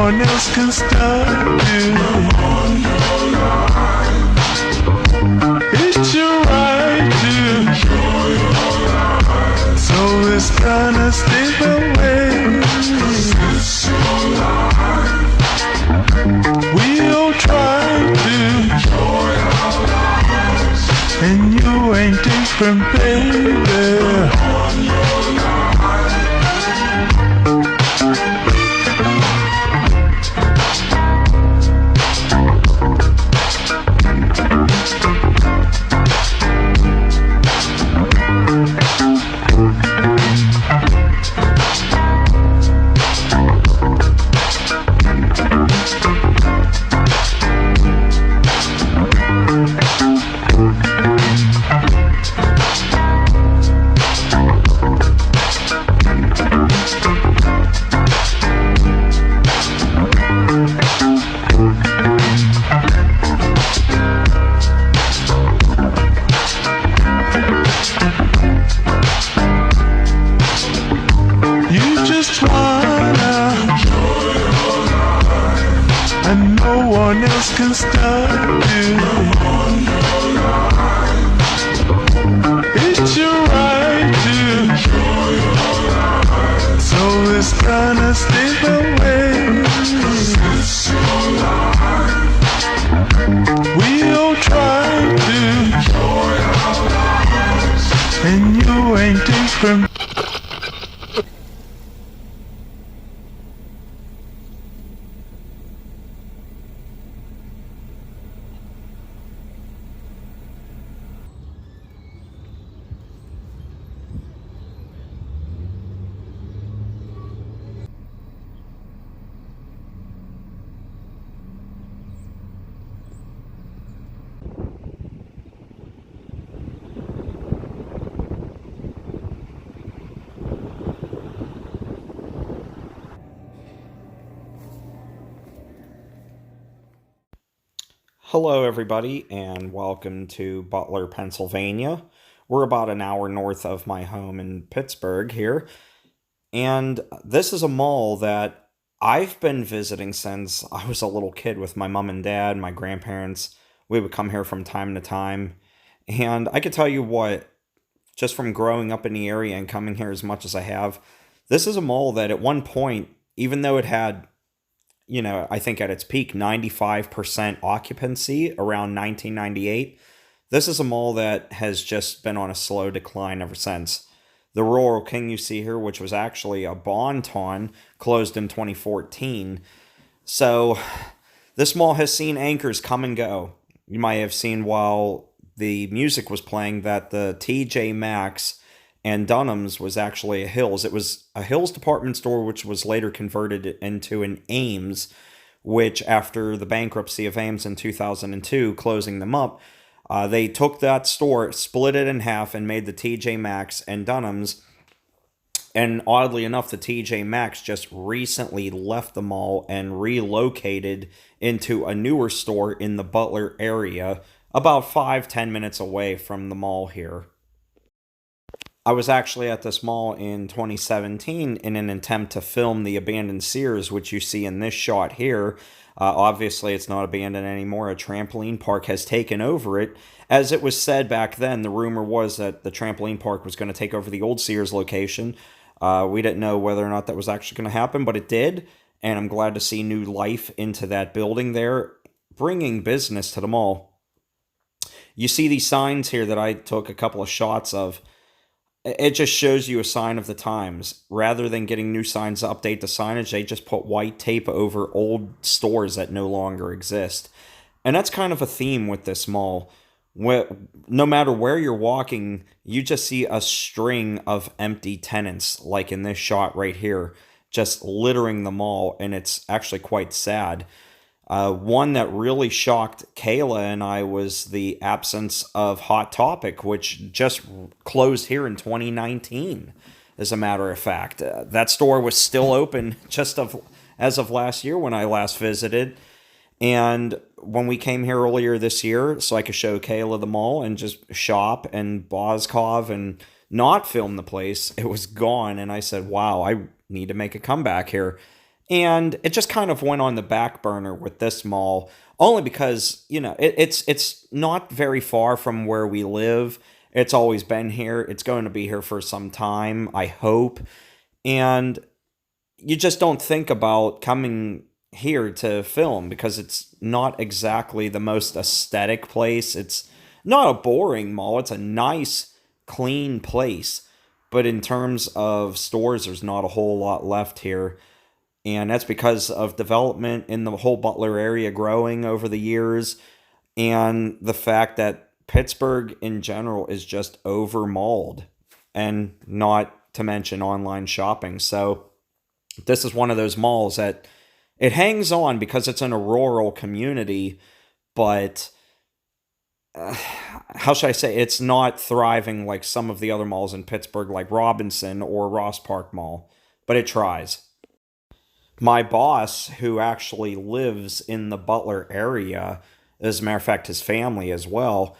one else can stop you. It's your right to, so it's gonna slip away. We'll try to, and you ain't different, baby. And no one else can stop you. It's your right to, so it's gonna slip away. We'll try to, and you ain't different. Hello, everybody, and welcome to Butler, Pennsylvania. We're about an hour north of my home in Pittsburgh here, and this is a mall that I've been visiting since I was a little kid with my mom and dad, my grandparents. We would come here from time to time, and I could tell you what, just from growing up in the area and coming here as much as I have, this is a mall that at one point, even though it had I think at its peak, 95% occupancy around 1998. This is a mall that has just been on a slow decline ever since. The Rural King you see here, which was actually a Bon-Ton, closed in 2014. So this mall has seen anchors come and go. You might have seen while the music was playing that the TJ Maxx and Dunham's was actually a Hills. It was a Hills department store, which was later converted into an Ames, which after the bankruptcy of Ames in 2002, closing them up, they took that store, split it in half, and made the TJ Maxx and Dunham's. And oddly enough, the TJ Maxx just recently left the mall and relocated into a newer store in the Butler area, about 5-10 minutes away from the mall here. I was actually at this mall in 2017 in an attempt to film the abandoned Sears, which you see in this shot here. Obviously, it's not abandoned anymore. A trampoline park has taken over it. As it was said back then, the rumor was that the trampoline park was going to take over the old Sears location. We didn't know whether or not that was actually going to happen, but it did. And I'm glad to see new life into that building there, bringing business to the mall. You see these signs here that I took a couple of shots of. It just shows you a sign of the times. Rather than getting new signs to update the signage, they just put white tape over old stores that no longer exist. And that's kind of a theme with this mall. No matter where you're walking, you just see a string of empty tenants, like in this shot right here, just littering the mall, and it's actually quite sad. One that really shocked Kayla and I was the absence of Hot Topic, which just closed here in 2019, as a matter of fact. That store was still open as of last year when I last visited. And when we came here earlier this year, so I could show Kayla the mall and just shop and Boskov and not film the place, it was gone. And I said, wow, I need to make a comeback here. And it just kind of went on the back burner with this mall, only because, it's not very far from where we live. It's always been here. It's going to be here for some time, I hope. And you just don't think about coming here to film because it's not exactly the most aesthetic place. It's not a boring mall. It's a nice, clean place. But in terms of stores, there's not a whole lot left here. And that's because of development in the whole Butler area growing over the years, and the fact that Pittsburgh in general is just over mauled, and not to mention online shopping. So this is one of those malls that it hangs on because it's in a rural community, but how should I say, it's not thriving like some of the other malls in Pittsburgh, like Robinson or Ross Park Mall, but it tries. My boss, who actually lives in the Butler area, as a matter of fact, his family as well,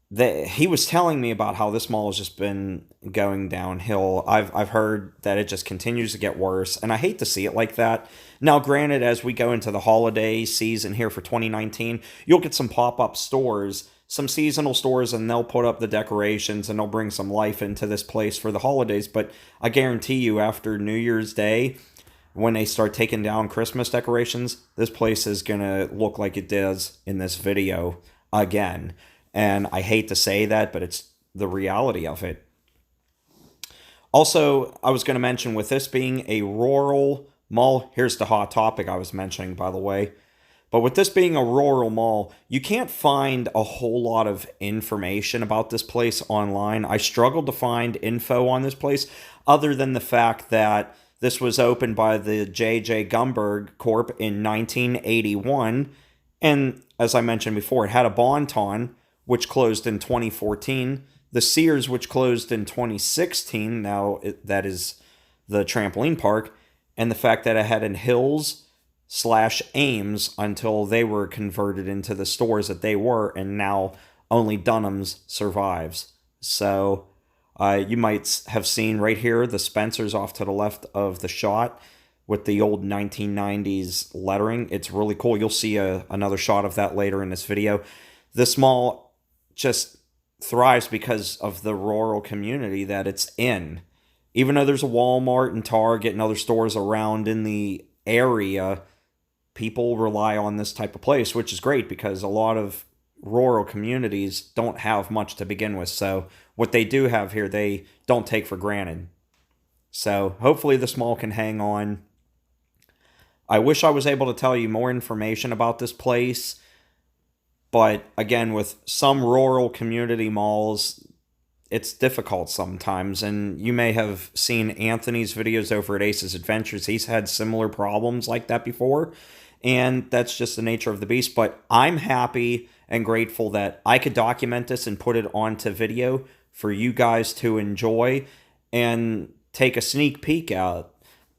he was telling me about how this mall has just been going downhill. I've heard that it just continues to get worse, and I hate to see it like that. Now, granted, as we go into the holiday season here for 2019, you'll get some pop-up stores, some seasonal stores, and they'll put up the decorations and they'll bring some life into this place for the holidays. But I guarantee you, after New Year's Day, when they start taking down Christmas decorations, this place is going to look like it does in this video again. And I hate to say that, but it's the reality of it. Also, I was going to mention, with this being a rural mall, here's the hot topic I was mentioning, by the way. But with this being a rural mall, you can't find a whole lot of information about this place online. I struggled to find info on this place other than the fact that this was opened by the J.J. Gumberg Corp. In 1981. And as I mentioned before, it had a Bon-Ton, which closed in 2014. The Sears, which closed in 2016. Now, that is the trampoline park. And the fact that it had in Hills/Ames until they were converted into the stores that they were. And now only Dunham's survives. So you might have seen right here the Spencer's off to the left of the shot with the old 1990s lettering. It's really cool. You'll see another shot of that later in this video. This mall just thrives because of the rural community that it's in. Even though there's a Walmart and Target and other stores around in the area, people rely on this type of place, which is great because a lot of rural communities don't have much to begin with. So what they do have here, they don't take for granted. So hopefully this mall can hang on. I wish I was able to tell you more information about this place. But again, with some rural community malls, it's difficult sometimes. And you may have seen Anthony's videos over at Ace's Adventures. He's had similar problems like that before. And that's just the nature of the beast. But I'm happy and grateful that I could document this and put it onto video for you guys to enjoy and take a sneak peek out.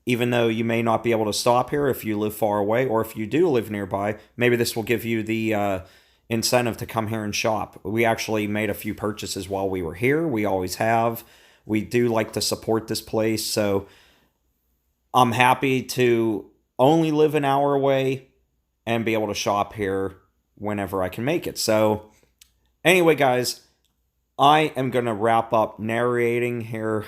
Even though you may not be able to stop here if you live far away, or if you do live nearby, maybe this will give you the incentive to come here and shop. We actually made a few purchases while we were here. We always have. We do like to support this place, so I'm happy to only live an hour away and be able to shop here whenever I can make it. So anyway, guys, I am going to wrap up narrating here.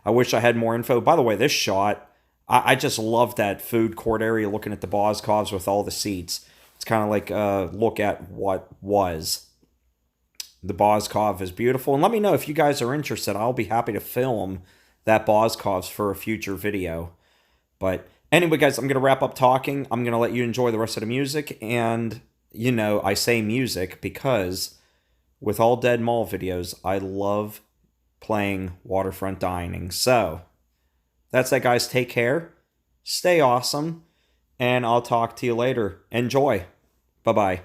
I wish I had more info. By the way, this shot, I just love that food court area looking at the Boscovs with all the seats. It's kind of like a look at what was. The Boscov is beautiful. And let me know if you guys are interested. I'll be happy to film that Boscovs for a future video. But anyway, guys, I'm going to wrap up talking. I'm going to let you enjoy the rest of the music. And, you know, I say music because with all Dead Mall videos, I love playing waterfront dining. So that's that, guys. Take care. Stay awesome. And I'll talk to you later. Enjoy. Bye-bye.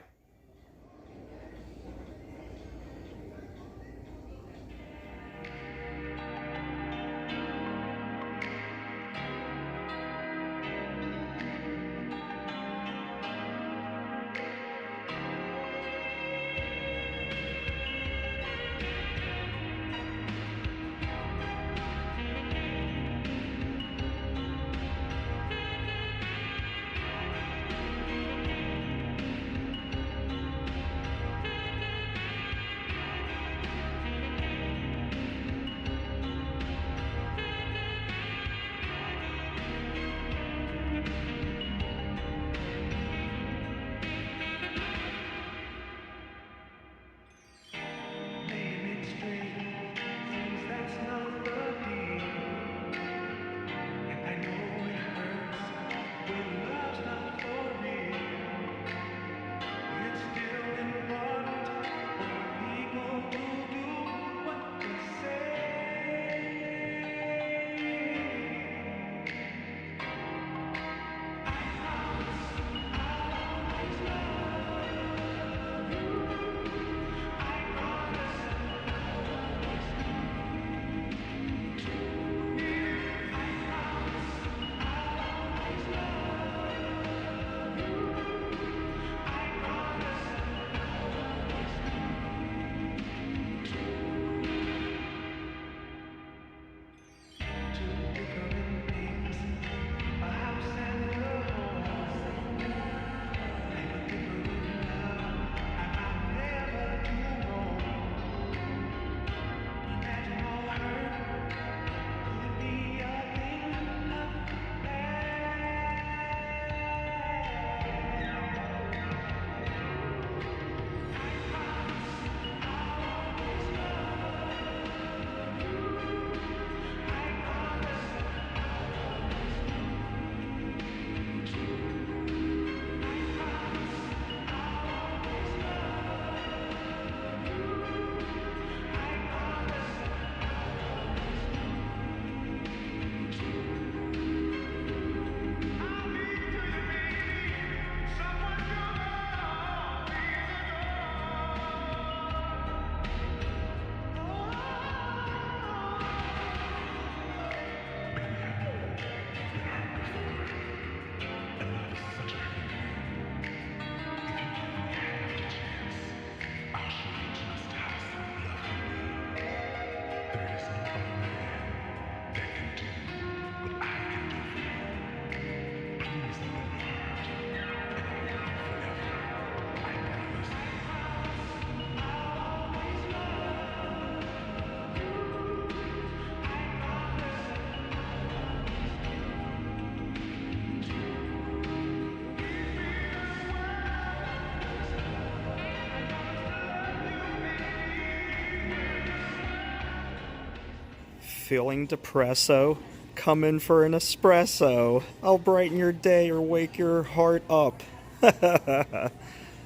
Feeling depresso? Come in for an espresso. I'll brighten your day or wake your heart up.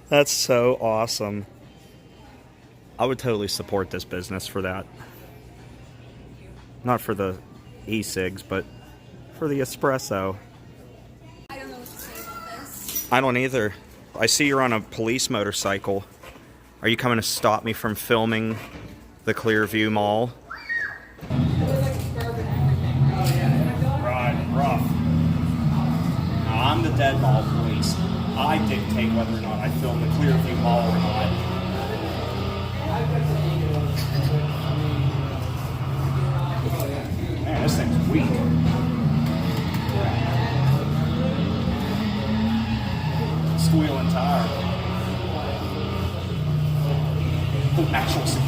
That's so awesome. I would totally support this business for that. Not for the e-cigs, but for the espresso. I don't know what to say about this. I don't either. I see you're on a police motorcycle. Are you coming to stop me from filming the Clearview Mall? Right, rough. Now, I'm the dead mall police. I dictate whether or not I film the Clearview Mall or not. Man, this thing's weak. Squealing tire. Oh, actual security.